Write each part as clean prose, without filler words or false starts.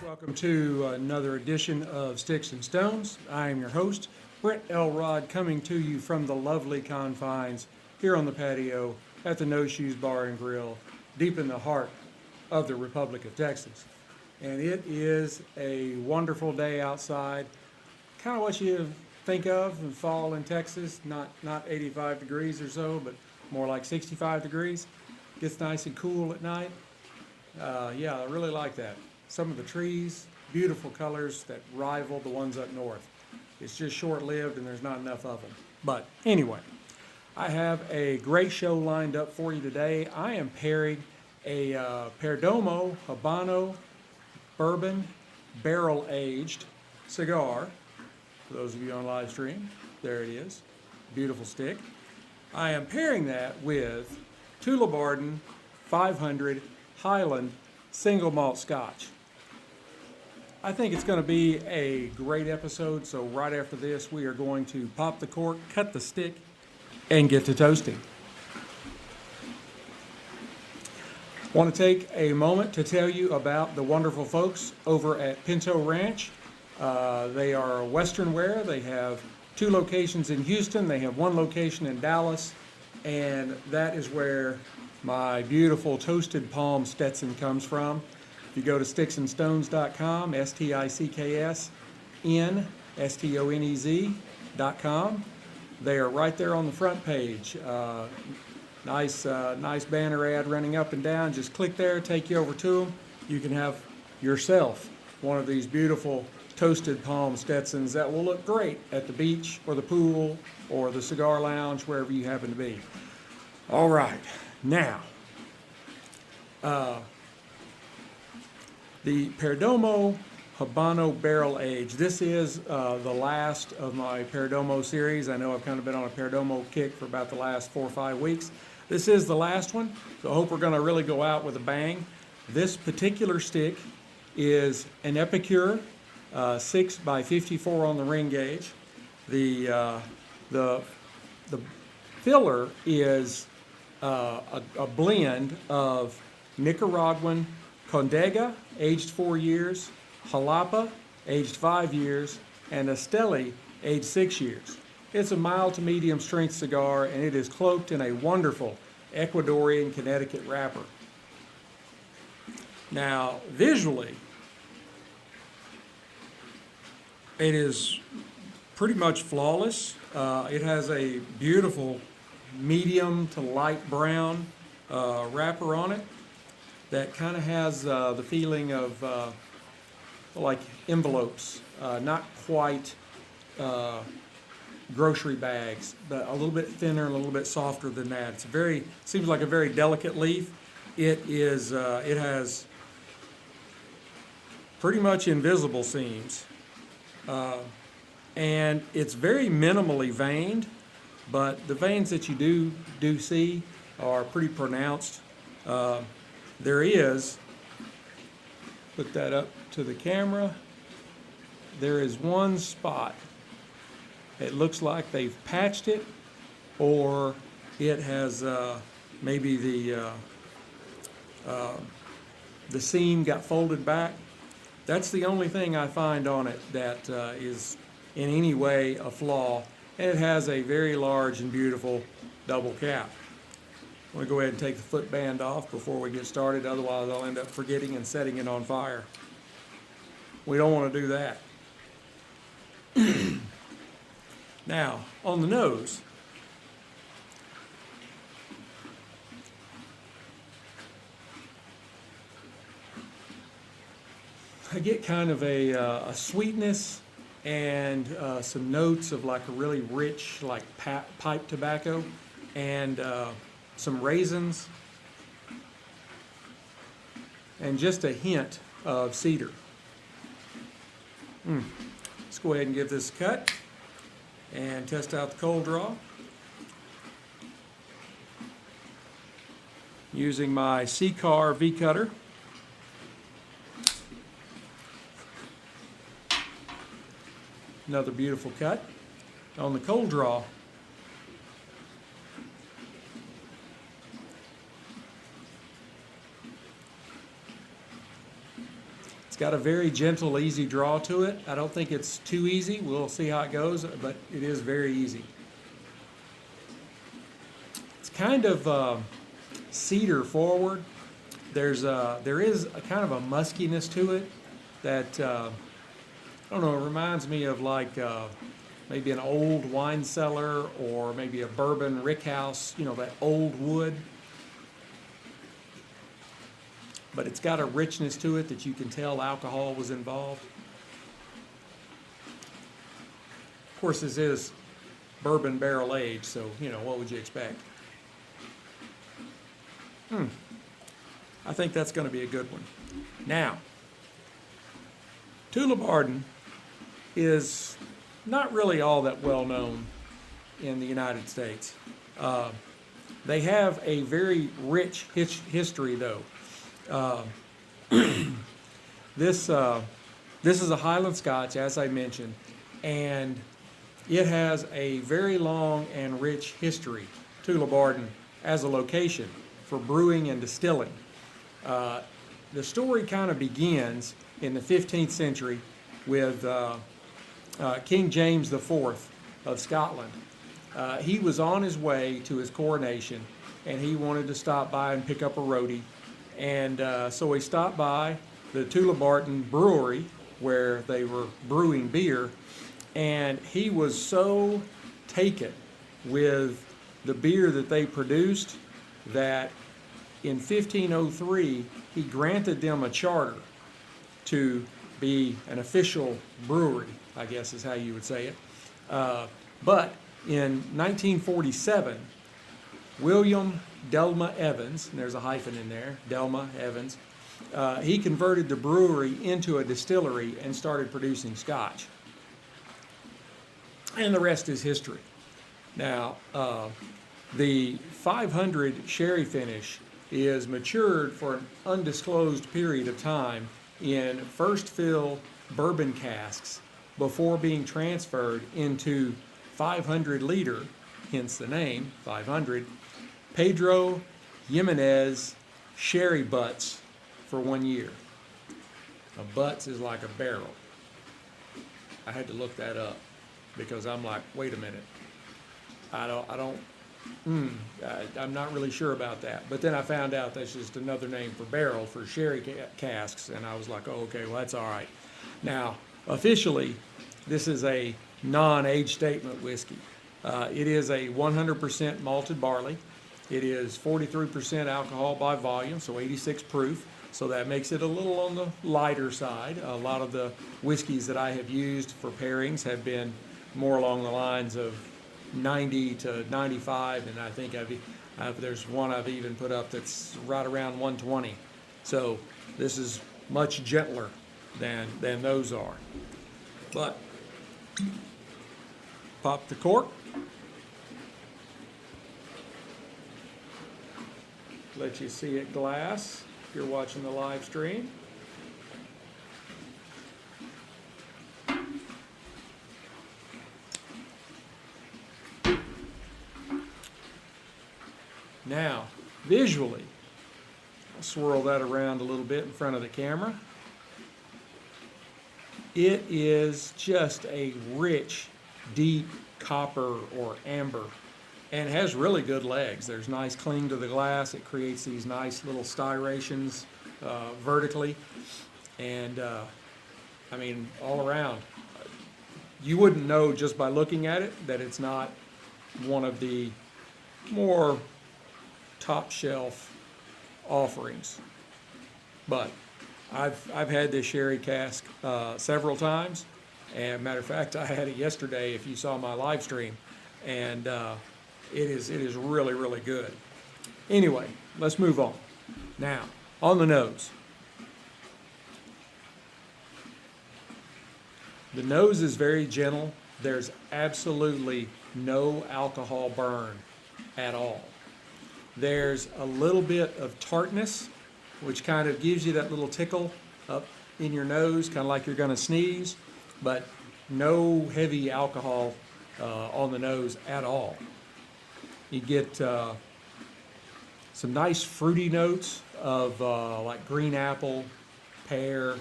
Welcome to another edition of Sticks-n-Stonez. I am your host, Brent Elrod, coming to you from the lovely confines here on the patio at the No Shoes Bar and Grill, deep in the heart of the Republic of Texas. And it is a wonderful day outside, kind of what you think of in fall in Texas, not 85 degrees or so, but more like 65 degrees. Gets nice and cool at night. Yeah, I really like that. Some of the trees, beautiful colors that rival the ones up north. It's just short-lived and there's not enough of them. But anyway, I have a great show lined up for you today. I am pairing a Perdomo Habano Bourbon barrel-aged cigar. For those of you on live stream, there it is. Beautiful stick. I am pairing that with Tullibardine 500 Highland single malt Scotch. I think it's going to be a great episode, so right after this we are going to pop the cork, cut the stick, and get to toasting. I want to take a moment to tell you about the wonderful folks over at Pinto Ranch. They are Western wear. They have 2 locations in Houston. They have 1 location in Dallas, and that is where my beautiful toasted palm Stetson comes from. If you go to Sticks-n-Stonez.com, Sticksnstonez.com, they are right there on the front page. Nice banner ad running up and down. Just click there, take you over to them. You can have yourself one of these beautiful toasted palm Stetsons that will look great at the beach or the pool or the cigar lounge, wherever you happen to be. All right, now, the Perdomo Habano Barrel Age. This is the last of my Perdomo series. I know I've kind of been on a Perdomo kick for about the last 4 or 5 weeks. This is the last one, so I hope we're going to really go out with a bang. This particular stick is an Epicure 6 by 54 on the ring gauge. The filler is a blend of Nicaraguan Condega, aged 4 years, Jalapa, aged 5 years, and Esteli, aged 6 years. It's a mild to medium strength cigar, and it is cloaked in a wonderful Ecuadorian Connecticut wrapper. Now, visually, it is pretty much flawless. It has a beautiful medium to light brown wrapper on it that kind of has the feeling of like envelopes, not quite grocery bags, but a little bit thinner and a little bit softer than that. It's seems like a very delicate leaf. It has pretty much invisible seams, and it's very minimally veined, but the veins that you do see are pretty pronounced. There is, put that up to the camera, there is one spot. It looks like they've patched it, or it has maybe the seam got folded back. That's the only thing I find on it that is in any way a flaw, and it has a very large and beautiful double cap. I'm going to go ahead and take the foot band off before we get started, otherwise I'll end up forgetting and setting it on fire. We don't want to do that. Now, on the nose, I get kind of a sweetness and some notes of like a really rich, like pipe tobacco, and some raisins, and just a hint of cedar. Let's go ahead and give this a cut and test out the cold draw. Using my C-Car V-Cutter. Another beautiful cut. On the cold draw, it's got a very gentle, easy draw to it. I don't think it's too easy. We'll see how it goes, but it is very easy. It's kind of cedar forward. There is a kind of a muskiness to it that I don't know. It reminds me of like maybe an old wine cellar or maybe a bourbon rickhouse. You know, that old wood. But it's got a richness to it that you can tell alcohol was involved. Of course, this is bourbon barrel aged, so you know, what would you expect? I think that's going to be a good one. Now, Tullibardine is not really all that well known in the United States. They have a very rich history, though. This is a Highland Scotch, as I mentioned, and it has a very long and rich history, Tullibardine, as a location for brewing and distilling. The story kind of begins in the 15th century with King James IV of Scotland. He was on his way to his coronation, and he wanted to stop by and pick up a roadie. And so he stopped by the Tullibardine brewery where they were brewing beer, and he was so taken with the beer that they produced that in 1503 he granted them a charter to be an official brewery, I guess is how you would say it. But in 1947, William Delma Evans, and there's a hyphen in there, Delma Evans, he converted the brewery into a distillery and started producing Scotch. And the rest is history. Now, the 500 sherry finish is matured for an undisclosed period of time in first fill bourbon casks before being transferred into 500 liter, hence the name 500, Pedro Jimenez sherry butts for 1 year. A butts is like a barrel. I had to look that up because I'm like, wait a minute. I'm not really sure about that. But then I found out that's just another name for barrel for sherry casks, and I was like, oh, okay, well, that's all right. Now, officially, this is a non-age statement whiskey. It is a 100% malted barley. It is 43% alcohol by volume, so 86 proof. So that makes it a little on the lighter side. A lot of the whiskeys that I have used for pairings have been more along the lines of 90 to 95, and I think there's one I've even put up that's right around 120. So this is much gentler than those are. But pop the cork. Let you see it glass if you're watching the live stream. Now, visually, I'll swirl that around a little bit in front of the camera. It is just a rich, deep copper or amber, and has really good legs. There's nice cling to the glass. It creates these nice little striations vertically, and I mean, all around. You wouldn't know just by looking at it that it's not one of the more top shelf offerings. But I've had this sherry cask several times, and matter of fact, I had it yesterday if you saw my live stream, and it is really, really good. Anyway, let's move on. Now, on the nose. The nose is very gentle. There's absolutely no alcohol burn at all. There's a little bit of tartness, which kind of gives you that little tickle up in your nose, kind of like you're going to sneeze, but no heavy alcohol on the nose at all. You get some nice fruity notes of like green apple, pear,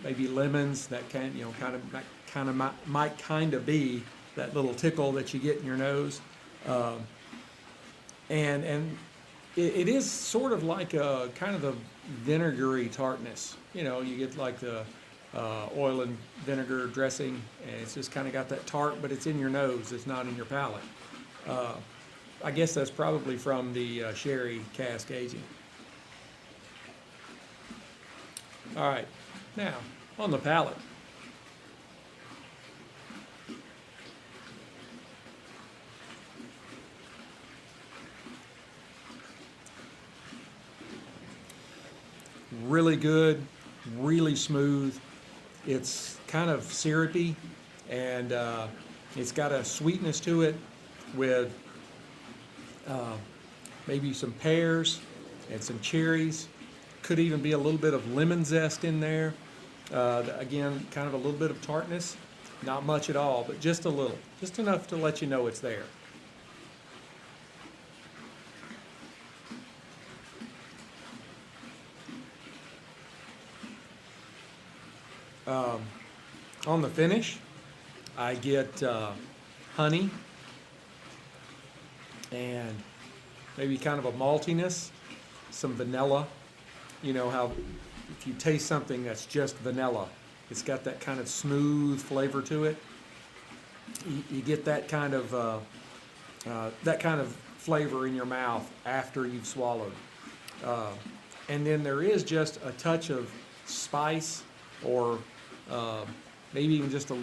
maybe lemons. That might kind of be that little tickle that you get in your nose, and it is sort of like a kind of a vinegary tartness. You get like the oil and vinegar dressing, and it's just kind of got that tart, but it's in your nose. It's not in your palate. I guess that's probably from the sherry cask aging. All right, now on the palate. Really good, really smooth. It's kind of syrupy, and it's got a sweetness to it with maybe some pears and some cherries. Could even be a little bit of lemon zest in there. Again, kind of a little bit of tartness. Not much at all, but just a little. Just enough to let you know it's there. On the finish, I get honey and maybe kind of a maltiness, some vanilla. You know how if you taste something that's just vanilla, it's got that kind of smooth flavor to it. You get that kind of flavor in your mouth after you've swallowed. And then there is just a touch of spice, or maybe even just a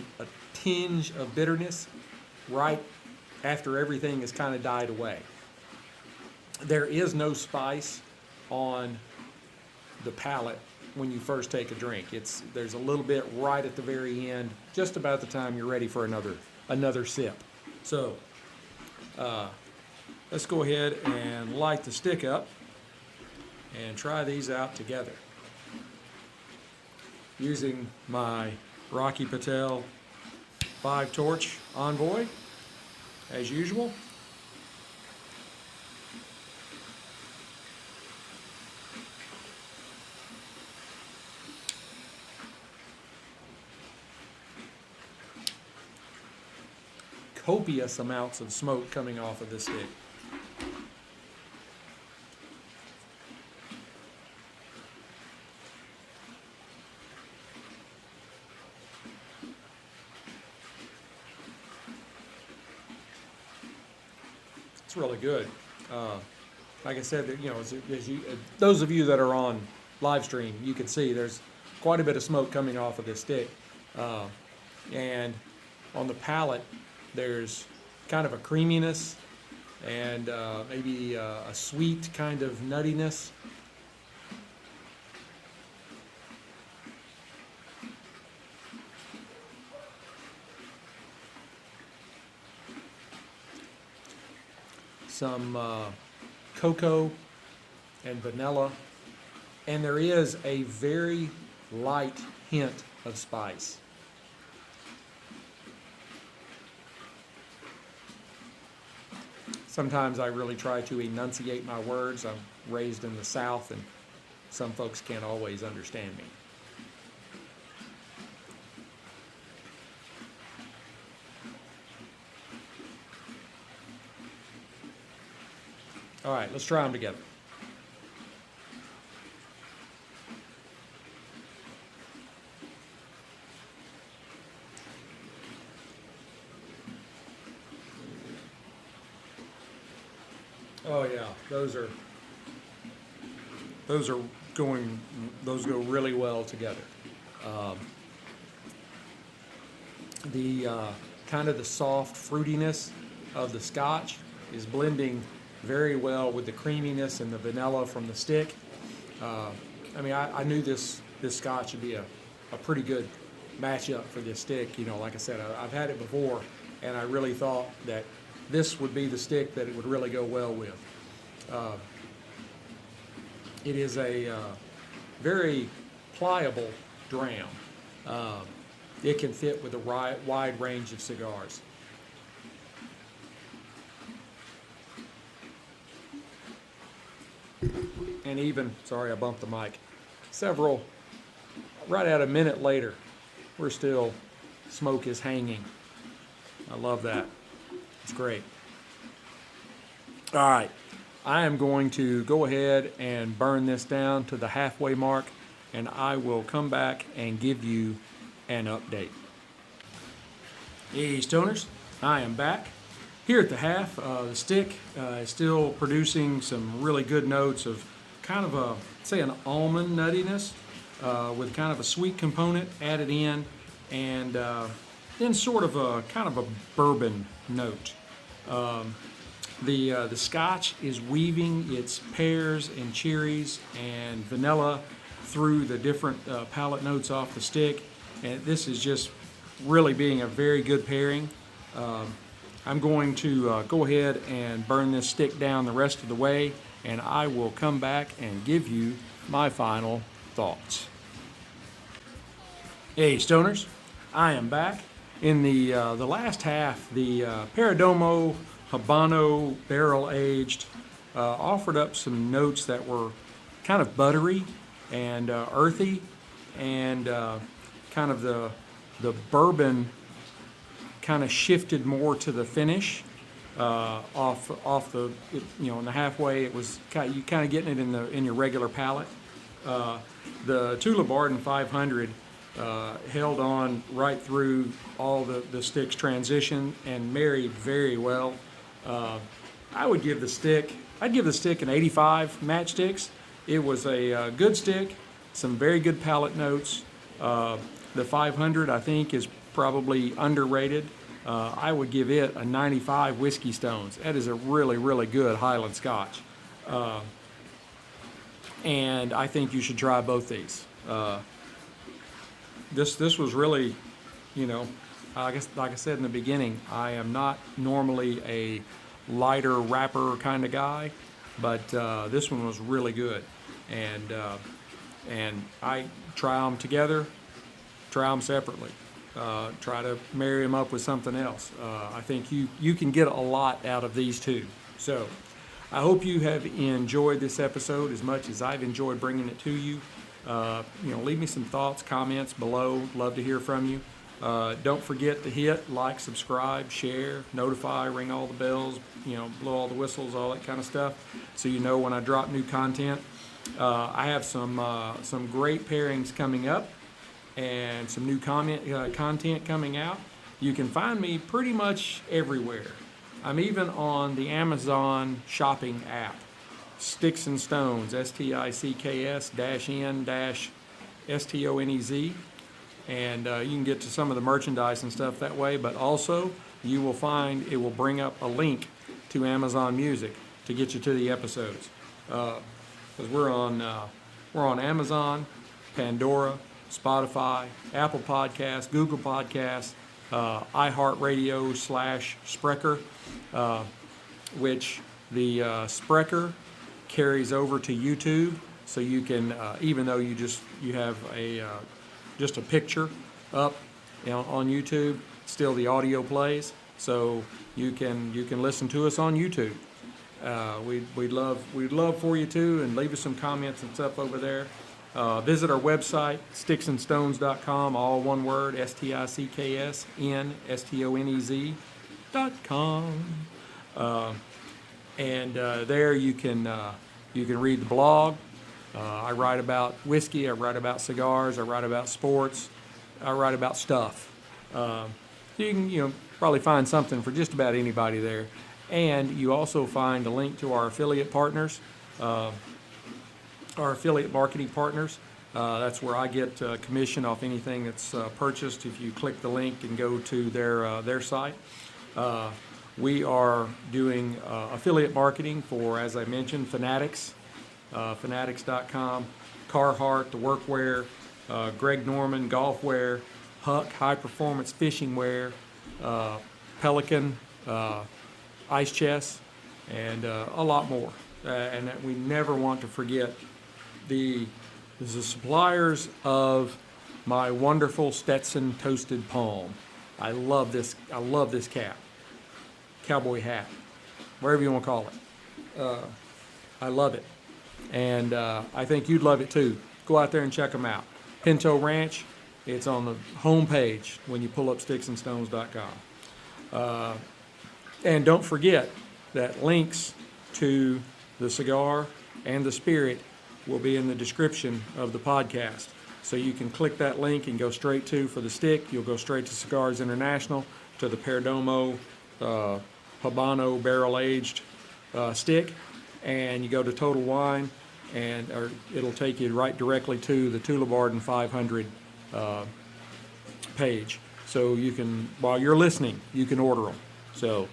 tinge of bitterness right after everything has kind of died away. There is no spice on the palate when you first take a drink. There's a little bit right at the very end, just about the time you're ready for another sip. So let's go ahead and light the stick up and try these out together using my Rocky Patel 5-torch Envoy, as usual. Copious amounts of smoke coming off of this stick. It's really good. Like I said, those of you that are on live stream, you can see there's quite a bit of smoke coming off of this stick. And on the palate, there's kind of a creaminess and maybe a sweet kind of nuttiness. Some cocoa and vanilla, and there is a very light hint of spice. Sometimes I really try to enunciate my words. I'm raised in the South, and some folks can't always understand me. All right, let's try them together. Oh yeah, those go really well together. The kind of the soft fruitiness of the Scotch is blending very well with the creaminess and the vanilla from the stick. I knew this Scotch would be a pretty good matchup for this stick. You know, like I said, I've had it before, and I really thought that this would be the stick that it would really go well with. It is a very pliable dram. It can fit with a wide range of cigars. And even, sorry I bumped the mic, right at a minute later, we're still, smoke is hanging. I love that. It's great. All right, I am going to go ahead and burn this down to the halfway mark, and I will come back and give you an update. Hey Stoners, I am back. Here at the half, the stick is still producing some really good notes of kind of a, say, an almond nuttiness with kind of a sweet component added in, and then sort of a kind of a bourbon note. The Scotch is weaving its pears and cherries and vanilla through the different palate notes off the stick, and this is just really being a very good pairing. I'm going to go ahead and burn this stick down the rest of the way, and I will come back and give you my final thoughts. Hey Stoners, I am back. In the last half, the Perdomo Habano barrel aged offered up some notes that were kind of buttery and earthy, and kind of the bourbon kind of shifted more to the finish off the, you know, in the halfway. It was you kind of getting it in your regular palate. The Tullibardine 500 held on right through all the stick's transition and married very well. I'd give the stick an 85 matchsticks. It was a good stick, some very good palate notes. The 500 I think is probably underrated. I would give it a 95 Whiskey Stones. That is a really, really good Highland Scotch. And I think you should try both these. This was really, you know, I guess like I said in the beginning, I am not normally a lighter wrapper kind of guy, but this one was really good. And I try them together, try them separately. Try to marry them up with something else. I think you can get a lot out of these two. So I hope you have enjoyed this episode as much as I've enjoyed bringing it to you. You know, leave me some thoughts, comments below. Love to hear from you. Don't forget to hit like, subscribe, share, notify, ring all the bells, you know, blow all the whistles, all that kind of stuff, so you know when I drop new content. I have some great pairings coming up, and some new content coming out. You can find me pretty much everywhere. I'm even on the Amazon shopping app, Sticks-n-Stonez, Sticks-N-Stonez, and you can get to some of the merchandise and stuff that way. But also, you will find it will bring up a link to Amazon Music to get you to the episodes, because we're on Amazon, Pandora, Spotify, Apple Podcasts, Google Podcasts, iHeartRadio / Spreaker, which the Spreaker carries over to YouTube, so you can, even though you have just a picture up, you know, on YouTube, still the audio plays, so you can listen to us on YouTube. We'd love for you to, and leave us some comments and stuff over there. Visit our website, Sticks-n-Stonez.com, all one word, SticksnStonez.com. And there you can read the blog. I write about whiskey, I write about cigars, I write about sports, I write about stuff. You can probably find something for just about anybody there. And you also find a link to our affiliate partners. Our affiliate marketing partners. That's where I get commission off anything that's purchased if you click the link and go to their site. We are doing affiliate marketing for, as I mentioned, Fanatics, Fanatics.com, Carhartt, the workwear, Greg Norman, golfwear, Huck high performance fishing wear, Pelican ice chests, and a lot more. And that we never want to forget the suppliers of my wonderful Stetson toasted palm. I love this cap, cowboy hat, whatever you want to call it. I love it, and I think you'd love it too. Go out there and check them out. Pinto Ranch, it's on the home page when you pull up Sticks-n-Stonez.com. And don't forget that links to the cigar and the spirit will be in the description of the podcast. So you can click that link and go straight to, for the stick, you'll go straight to Cigars International, to the Perdomo Habano barrel-aged stick, and you go to Total Wine, or it'll take you right directly to the Tullibardine 500 page. So you can, while you're listening, you can order them. So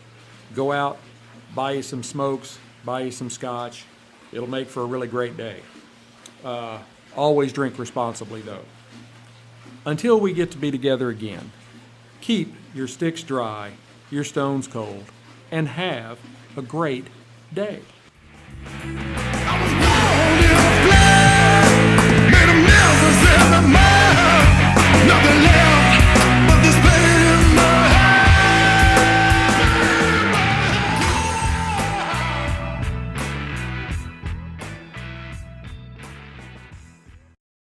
go out, buy you some smokes, buy you some scotch. It'll make for a really great day. Always drink responsibly, though. Until we get to be together again, keep your sticks dry, your stones cold, and have a great day.